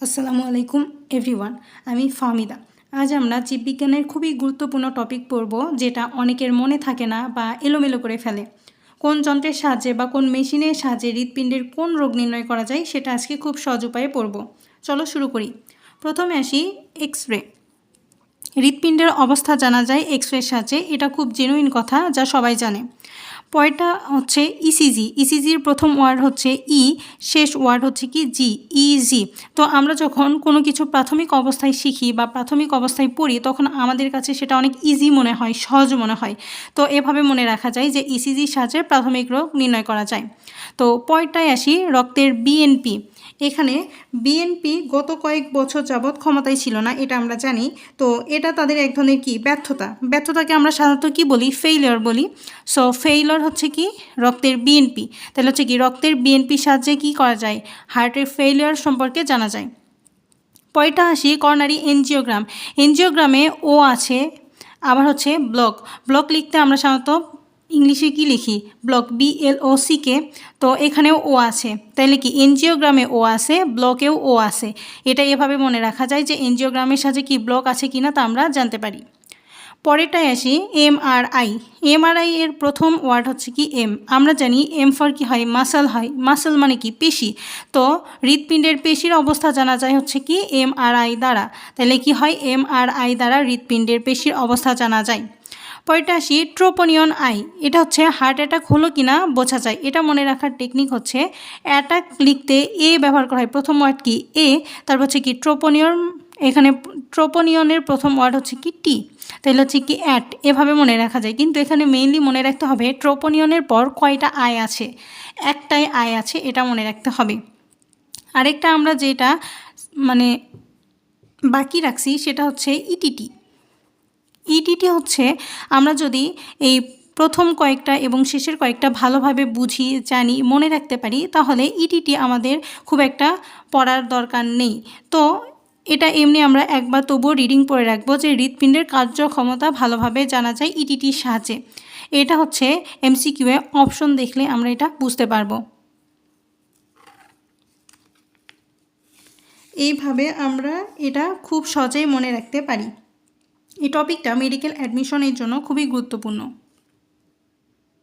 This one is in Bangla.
আসসালামু আলাইকুম এভরিওয়ান, আমি ফাহমিদা। আজ আমরা জীববিজ্ঞানের খুবই গুরুত্বপূর্ণ টপিক পড়ব, যেটা অনেকের মনে থাকে না বা এলোমেলো করে ফেলে। কোন যন্ত্রের সাহায্যে বা কোন মেশিনের সাহায্যে হৃৎপিণ্ডের কোন রোগ নির্ণয় করা যায় সেটা আজকে খুব সহজ উপায়ে পড়ব। চলো শুরু করি। প্রথমে আসি এক্স রে। হৃৎপিণ্ডের অবস্থা জানা যায় এক্স-রের সাহায্যে। এটা খুব জেনুইন কথা, যা সবাই জানে। পরেরটা হচ্ছে ইসিজি। ইসিজির প্রথম ওয়ার্ড হচ্ছে ই, শেষ ওয়ার্ড হচ্ছে কি জি, ইজি। তো আমরা যখন কোনো কিছু প্রাথমিক অবস্থায় শিখি বা প্রাথমিক অবস্থায় পড়ি, তখন আমাদের কাছে সেটা অনেক ইজি মনে হয়, সহজ মনে হয়। তো এভাবে মনে রাখা যায় যে ইসিজির সাহায্যে প্রাথমিক রোগ নির্ণয় করা যায়। তো পরেরটায় আসি রক্তের বিএনপি। এখানে বিএনপি গত কয়েক বছর যাবৎ ক্ষমতায় ছিল না, এটা আমরা জানি। তো এটা তাদের এক ধরনের কি ব্যর্থতাকে আমরা সাধারণত কি বলি, ফেইলিওর বলি। সো ফেইলিওর হচ্ছে কি রক্তের বিএনপি। তাহলে হচ্ছে কি রক্তের বিএনপির সাহায্যে কি করা যায়, হার্টের ফেইলিওর সম্পর্কে জানা যায়। পরেরটা আসি করোনারি এনজিওগ্রাম। এনজিওগ্রামে ও আছে, আবার হচ্ছে ব্লক লিখতে আমরা সাধারণত ইংলিশে কি লিখি, ব্লক, BLOCK। তো এখানেও ও আছে, তাইলে কি এনজিওগ্রামে ও আছে, ব্লকেও ও আছে। এটা এভাবে মনে রাখা যায় যে এনজিওগ্রামের সাথে কি ব্লক আছে কিনা তা আমরা জানতে পারি। পরেরটায় আসি এমআরআই। এমআরআই এর প্রথম ওয়ার্ড হচ্ছে কি এম। আমরা জানি এম ফর কি হয়, মাসল হয়। মাসল মানে কি পেশি। তো হৃৎপিণ্ডের পেশির অবস্থা জানা যায় হচ্ছে কি এমআরআই দ্বারা। তাহলে কি হয়, এমআরআই দ্বারা হৃৎপিণ্ডের পেশির অবস্থা জানা যায়। পরেরটা আসি ট্রোপোনিয়ন আই। এটা হচ্ছে হার্ট অ্যাটাক হলো কি না বোঝা যায়। এটা মনে রাখার টেকনিক হচ্ছে অ্যাটাক লিখতে এ ব্যবহার করা হয়। প্রথম ওয়ার্ড কি এ, তারপর হচ্ছে কি ট্রোপোনিয়ন। এখানে ট্রোপোনিয়নের প্রথম ওয়ার্ড হচ্ছে কি টি, তাহলে হচ্ছে কি অ্যাট। এভাবে মনে রাখা যায়, কিন্তু এখানে মেইনলি মনে রাখতে হবে ট্রোপোনিয়নের পর কয়টা আই আছে। একটাই আই আছে, এটা মনে রাখতে হবে। আরেকটা আমরা যেটা মানে বাকি রাখছি সেটা হচ্ছে ইটিটি। ইটিটি হচ্ছে আমরা যদি এই প্রথম কয়েকটা এবং শেষের কয়েকটা ভালোভাবে বুঝি, জানি, মনে রাখতে পারি, তাহলে ইটিটি আমাদের খুব একটা পড়ার দরকার নেই। তো এটা এমনি আমরা একবার তবুও রিডিং পড়ে রাখবো যে হৃৎপিণ্ডের কার্যক্ষমতা ভালোভাবে জানা যায় ইটিটির সাহায্যে। এটা হচ্ছে MCQ এ অপশন দেখলে আমরা এটা বুঝতে পারবো। এইভাবে আমরা এটা খুব সহজেই মনে রাখতে পারি। এই টপিকটা মেডিকেল অ্যাডমিশনের জন্য খুবই গুরুত্বপূর্ণ।